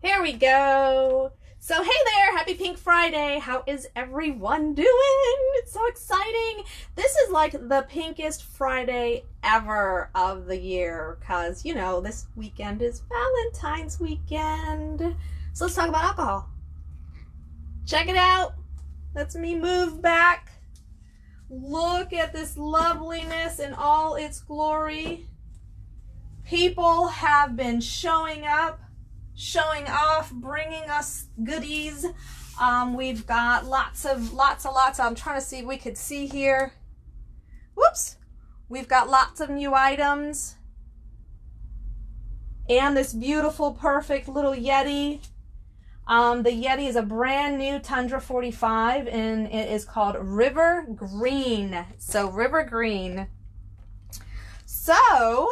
Here we go. So hey there, happy Pink Friday. How is everyone doing? It's so exciting. This is like the pinkest Friday ever of the year because, you know, this weekend is Valentine's weekend. So let's talk about alcohol. Check it out. Let's me move back. Look at this loveliness in all its glory. People have been showing up, showing off, bringing us goodies. We've got lots. I'm trying to see if we could see here. Whoops. We've got lots of new items. And this beautiful, perfect little YETI. The YETI is a brand new Tundra 45 and it is called River Green. So River Green. So,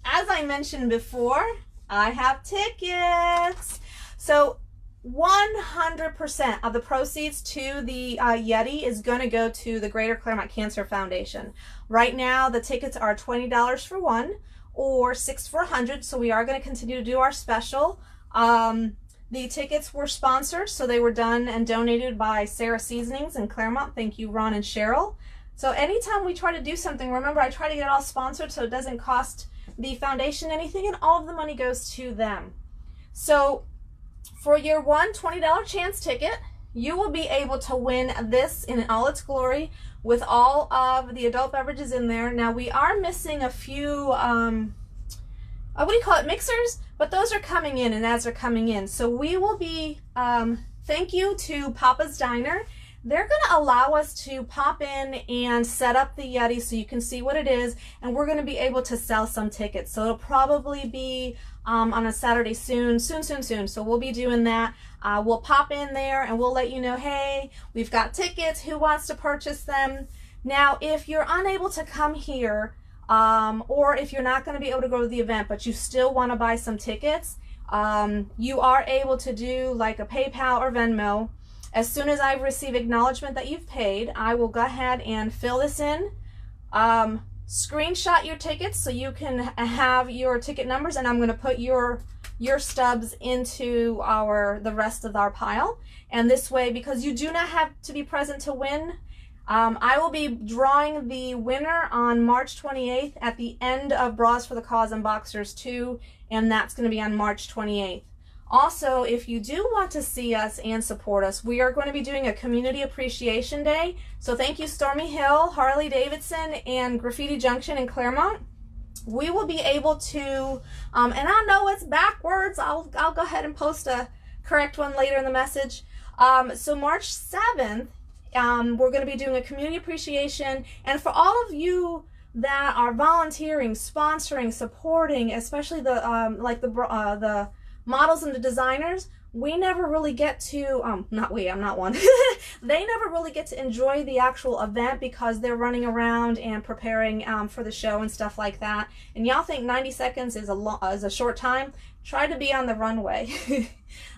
as I mentioned before, I have tickets. So 100% of the proceeds to the YETI is going to go to the Greater Claremont Cancer Foundation. Right now, the tickets are $20 for one or $6 for 100. So we are going to continue to do our special. The tickets were sponsored, so they were done and donated by Sarah Seasonings in Claremont. Thank you, Ron and Cheryl. So anytime we try to do something, remember I try to get it all sponsored so it doesn't cost the foundation anything, and all of the money goes to them. So for your one $20 chance ticket, you will be able to win this in all its glory with all of the adult beverages in there. Now we are missing a few what do you call it, mixers, but those are coming in, and as they're coming in, so we will be thank you to Papa's Diner. They're going to allow us to pop in and set up the YETI so you can see what it is, and we're going to be able to sell some tickets. So it'll probably be on a Saturday soon. So we'll be doing that. We'll pop in there and we'll let you know, hey, we've got tickets. Who wants to purchase them? Now, if you're unable to come here, or if you're not going to be able to go to the event, but you still want to buy some tickets, you are able to do like a PayPal or Venmo. As soon as I receive acknowledgement that you've paid, I will go ahead and fill this in, screenshot your tickets so you can have your ticket numbers, and I'm going to put your stubs into the rest of our pile. And this way, because you do not have to be present to win, I will be drawing the winner on March 28th at the end of Bras for the Cause and Boxers 2, and that's going to be on March 28th. Also, if you do want to see us and support us, we are going to be doing a Community Appreciation Day. So thank you, Stormy Hill, Harley Davidson, and Graffiti Junction in Claremont. We will be able to, and I know it's backwards, I'll go ahead and post a correct one later in the message. So March 7th, we're going to be doing a community appreciation, and for all of you that are volunteering, sponsoring, supporting, especially the models and the designers, we never really get to, I'm not one, they never really get to enjoy the actual event because they're running around and preparing for the show and stuff like that. And y'all think 90 seconds is a short time? Try to be on the runway.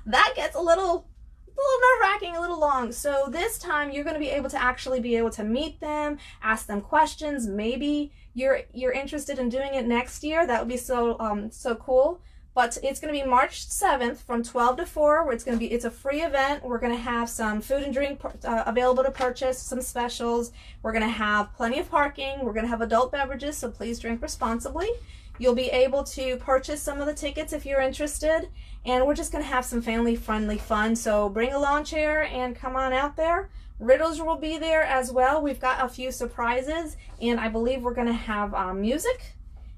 That gets a little nerve-wracking, a little long. So this time you're going to be able to actually be able to meet them, ask them questions. Maybe you're interested in doing it next year. That would be so cool. But it's going to be March 7th from 12 to 4. It's a free event. We're going to have some food and drink available to purchase, some specials. We're going to have plenty of parking. We're going to have adult beverages, so please drink responsibly. You'll be able to purchase some of the tickets if you're interested. And we're just going to have some family-friendly fun. So bring a lawn chair and come on out there. Riddles will be there as well. We've got a few surprises, and I believe we're going to have music.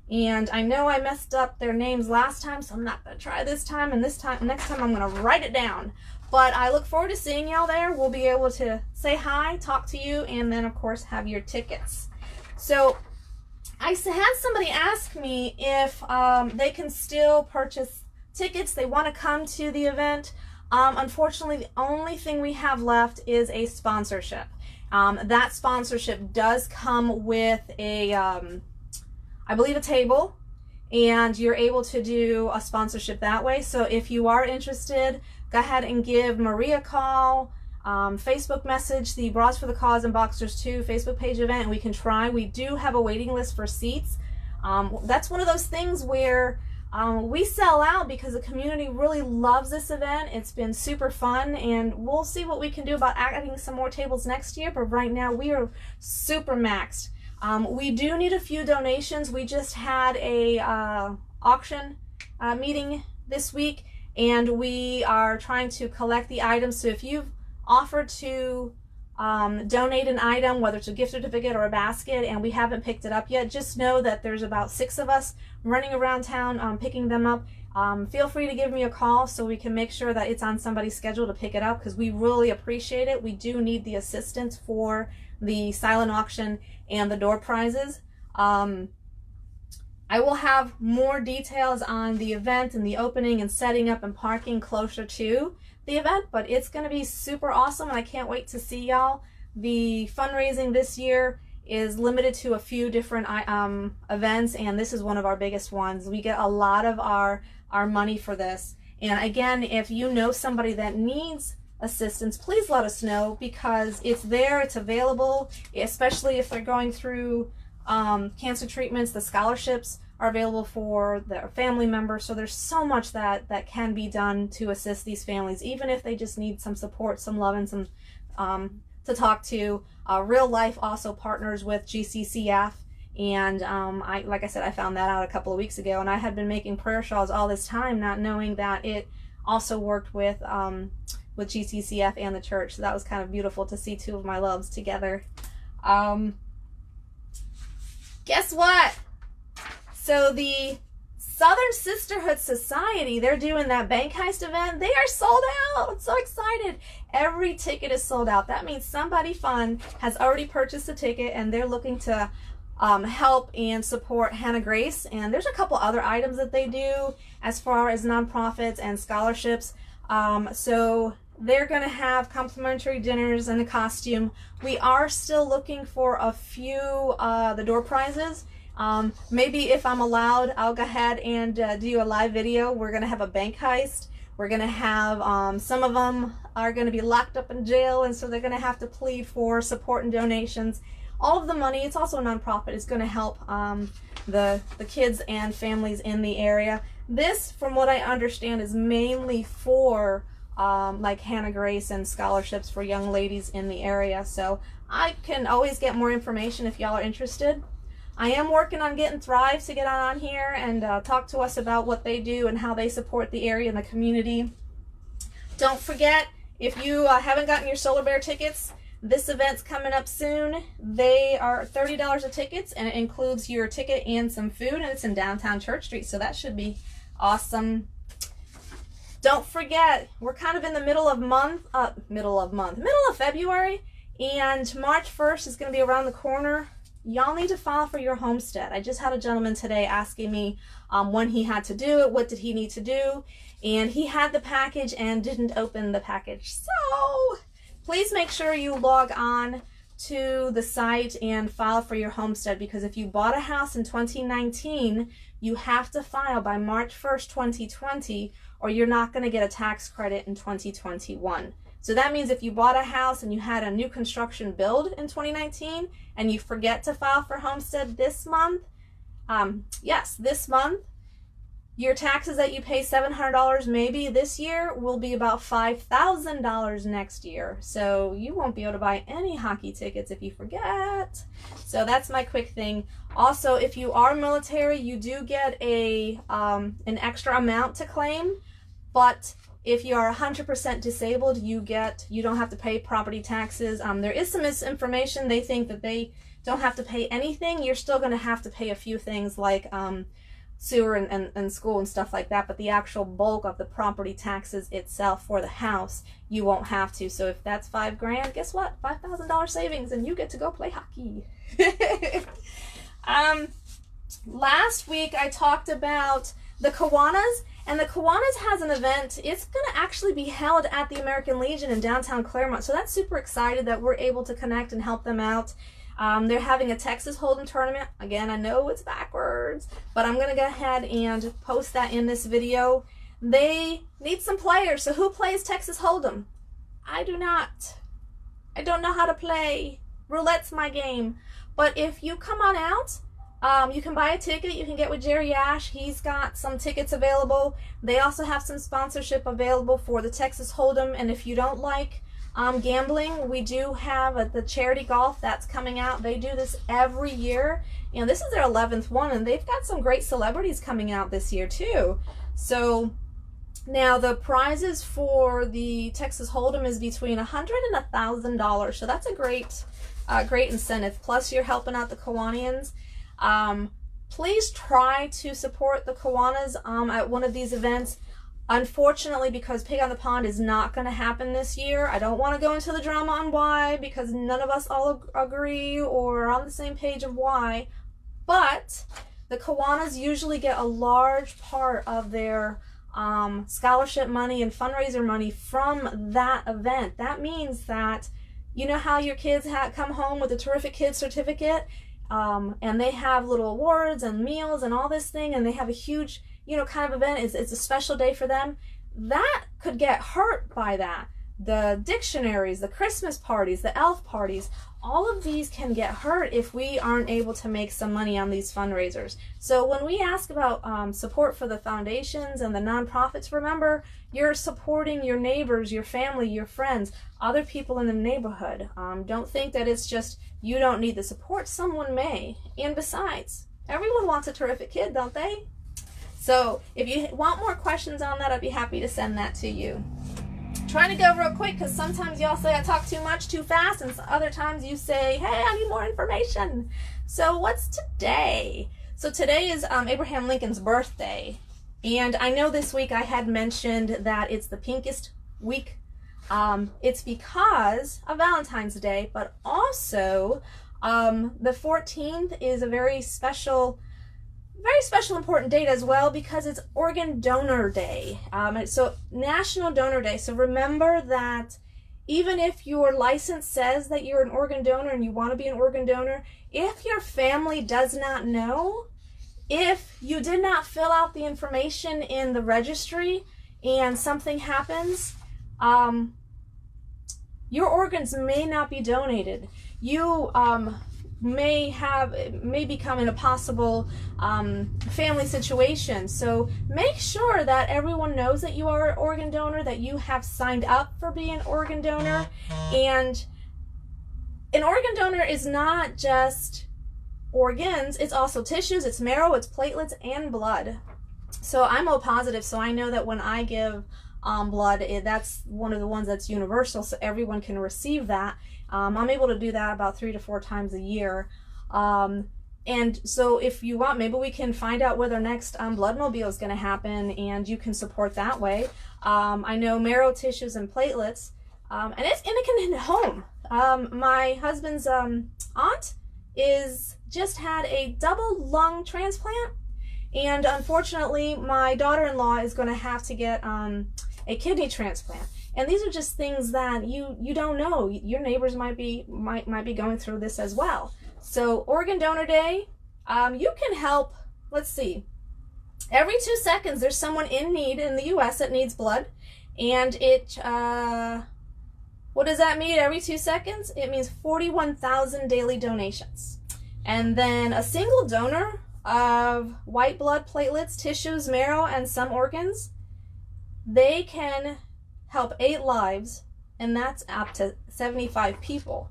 And I know I messed up their names last time, so I'm not going to try this time. And next time I'm going to write it down. But I look forward to seeing y'all there. We'll be able to say hi, talk to you, and then, of course, have your tickets. So I had somebody ask me if they can still purchase tickets. They want to come to the event. Unfortunately, the only thing we have left is a sponsorship. That sponsorship does come with I believe a table, and you're able to do a sponsorship that way. So if you are interested, go ahead and give Maria a call, Facebook message the Bras for the Cause and Boxers 2 Facebook page event, and we can try. We do have a waiting list for seats. That's one of those things where we sell out because the community really loves this event. It's been super fun, and we'll see what we can do about adding some more tables next year, but right now we are super maxed. We do need a few donations. We just had a auction meeting this week, and we are trying to collect the items. So if you've offered to donate an item, whether it's a gift certificate or a basket, and we haven't picked it up yet, just know that there's about 6 of us running around town picking them up. Feel free to give me a call so we can make sure that it's on somebody's schedule to pick it up, because we really appreciate it. We do need the assistance for the silent auction and the door prizes. I will have more details on the event and the opening and setting up and parking closer to the event, but it's going to be super awesome, and I can't wait to see y'all. The fundraising this year is limited to a few different events, and this is one of our biggest ones. We get a lot of our money for this. And again, if you know somebody that needs assistance, please let us know, because it's there, it's available, especially if they're going through cancer treatments. The scholarships are available for their family members, so there's so much that can be done to assist these families, even if they just need some support, some love, and some to talk to. Real Life also partners with GCCF, and like I said, I found that out a couple of weeks ago, and I had been making prayer shawls all this time, not knowing that it also worked with GCCF and the church. So that was kind of beautiful to see 2 of my loves together. Guess what? So the Southern Sisterhood Society, they're doing that bank heist event. They are sold out. I'm so excited. Every ticket is sold out. That means somebody fun has already purchased a ticket, and they're looking to help and support Hannah Grace. And there's a couple other items that they do as far as nonprofits and scholarships. So they're going to have complimentary dinners and a costume. We are still looking for a few the door prizes. Maybe if I'm allowed, I'll go ahead and do a live video. We're going to have a bank heist. We're going to have, some of them are going to be locked up in jail, and so they're going to have to plead for support and donations. All of the money, it's also a nonprofit, is going to help the kids and families in the area. This, from what I understand, is mainly for like Hannah Grace and scholarships for young ladies in the area. So I can always get more information if y'all are interested. I am working on getting Thrive to get on here and talk to us about what they do and how they support the area and the community. Don't forget, if you haven't gotten your Solar Bear tickets, this event's coming up soon. They are $30 a ticket, and it includes your ticket and some food, and it's in downtown Church Street, so that should be awesome. Don't forget, we're kind of in the middle of February, and March 1st is going to be around the corner. Y'all need to file for your homestead. I just had a gentleman today asking me when he had to do it, what did he need to do, and he had the package and didn't open the package. So please make sure you log on to the site and file for your homestead, because if you bought a house in 2019, you have to file by March 1st, 2020, or you're not going to get a tax credit in 2021. So that means if you bought a house and you had a new construction build in 2019 and you forget to file for homestead this month, this month, your taxes that you pay $700 maybe this year will be about $5,000 next year. So you won't be able to buy any hockey tickets if you forget. So that's my quick thing. Also, if you are military, you do get an extra amount to claim, but if you are 100% disabled, you don't have to pay property taxes. There is some misinformation. They think that they don't have to pay anything. You're still going to have to pay a few things like sewer and school and stuff like that, but the actual bulk of the property taxes itself for the house, you won't have to. So if that's $5,000, guess what? $5,000 savings, and you get to go play hockey. Last week I talked about the Kiwanis, and the Kiwanis has an event. It's going to actually be held at the American Legion in downtown Claremont, so that's super excited that we're able to connect and help them out. They're having a Texas Hold'em tournament. Again, I know it's backwards, but I'm going to go ahead and post that in this video. They need some players, so who plays Texas Hold'em? I do not. I don't know how to play. Roulette's my game. But if you come on out, You can buy a ticket. You can get with Jerry Ash. He's got some tickets available. They also have some sponsorship available for the Texas Hold'em. And if you don't like gambling, we do have the charity golf that's coming out. They do this every year. And this is their 11th one. And they've got some great celebrities coming out this year too. So now the prizes for the Texas Hold'em is between $100 and $1,000. So that's a great incentive. Plus you're helping out the Kiwanians. Please try to support the Kiwanis at one of these events. Unfortunately, because Pig on the Pond is not going to happen this year, I don't want to go into the drama on why, because none of us all agree or are on the same page of why. But the Kiwanis usually get a large part of their scholarship money and fundraiser money from that event. That means that, you know how your kids come home with a Terrific Kids certificate, and they have little awards and meals and all this thing, and they have a huge, kind of event. It's a special day for them. That could get hurt by that. The dictionaries, the Christmas parties, the elf parties, all of these can get hurt if we aren't able to make some money on these fundraisers. So when we ask about support for the foundations and the nonprofits, remember, you're supporting your neighbors, your family, your friends, other people in the neighborhood. Don't think that it's just you don't need the support. Someone may. And besides, everyone wants a terrific kid, don't they? So if you want more questions on that, I'd be happy to send that to you. Trying to go real quick because sometimes y'all say I talk too much, too fast, and other times you say, hey, I need more information. So what's today? So today is Abraham Lincoln's birthday. And I know this week I had mentioned that it's the Pink-est week. It's because of Valentine's Day, but also the 14th is a very special important date as well, because it's Organ Donor Day. So National Donor Day. So remember that even if your license says that you're an organ donor and you want to be an organ donor, if your family does not know, if you did not fill out the information in the registry and something happens, your organs may not be donated. You may become in a possible family situation. So make sure that everyone knows that you are an organ donor, that you have signed up for being an organ donor. And an organ donor is not just organs, it's also tissues, it's marrow, it's platelets, and blood. So I'm O positive, so I know that when I give blood, that's one of the ones that's universal, so everyone can receive that. I'm able to do that about 3 to 4 times a year. And so if you want, maybe we can find out where their next Bloodmobile is going to happen, and you can support that way. I know marrow, tissues, and platelets, and it can hit home. My husband's aunt just had a double lung transplant, and unfortunately my daughter-in-law is going to have to get a kidney transplant. And these are just things that you don't know. Your neighbors might be going through this as well. So Organ Donor Day, you can help. Let's see. Every 2 seconds, there's someone in need in the U.S. that needs blood, and what does that mean? Every 2 seconds, it means 41,000 daily donations. And then a single donor of white blood, platelets, tissues, marrow, and some organs, they can help 8 lives, and that's up to 75 people.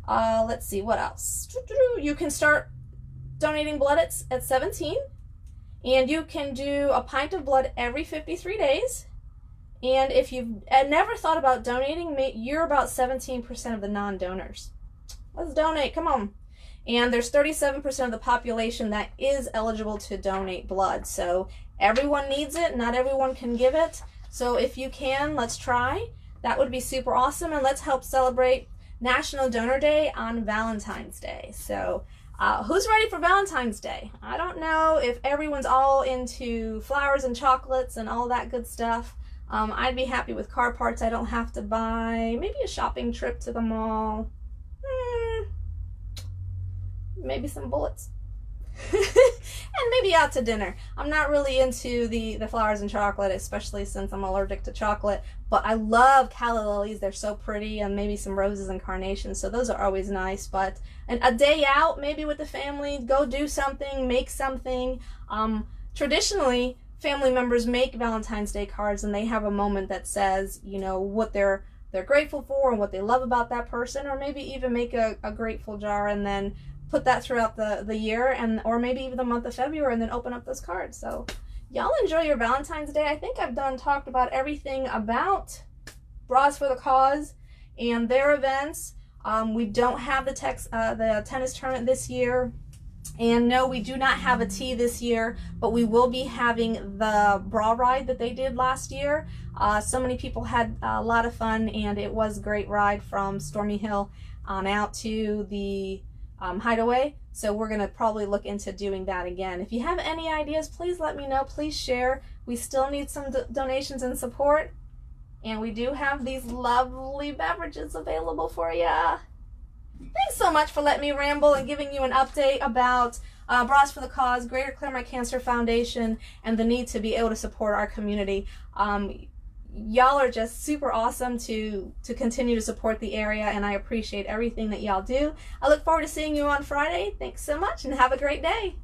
Let's see, what else? You can start donating blood at 17, and you can do a pint of blood every 53 days. And if you've never thought about donating, you're about 17% of the non-donors. Let's donate, come on. And there's 37% of the population that is eligible to donate blood. So everyone needs it, not everyone can give it. So if you can, let's try. That would be super awesome, and let's help celebrate National Donor Day on Valentine's Day. So who's ready for Valentine's Day? I don't know if everyone's all into flowers and chocolates and all that good stuff. I'd be happy with car parts I don't have to buy. Maybe a shopping trip to the mall. Maybe some bullets. and maybe out to dinner. I'm not really into the flowers and chocolate, especially since I'm allergic to chocolate, but I love calla lilies. They're so pretty, and maybe some roses and carnations, so those are always nice. But a day out, maybe with the family, go do something, make something. Traditionally, family members make Valentine's Day cards, and they have a moment that says, you know, what they're grateful for and what they love about that person, or maybe even make a grateful jar and then put that throughout the year, or maybe even the month of February, and then open up those cards. So y'all enjoy your Valentine's Day. I think I've talked about everything about Bras for the Cause and their events. We don't have the tennis tournament this year. And no, we do not have a tea this year, but we will be having the bra ride that they did last year. So many people had a lot of fun, and it was a great ride from Stormy Hill on out to the hideaway. So we're going to probably look into doing that again. If you have any ideas, please let me know. Please share. We still need some donations and support. And we do have these lovely beverages available for you. Thanks so much for letting me ramble and giving you an update about Bras for the Cause, Greater Claremont Cancer Foundation, and the need to be able to support our community. Y'all are just super awesome to continue to support the area, and I appreciate everything that y'all do. I look forward to seeing you on Friday. Thanks so much, and have a great day.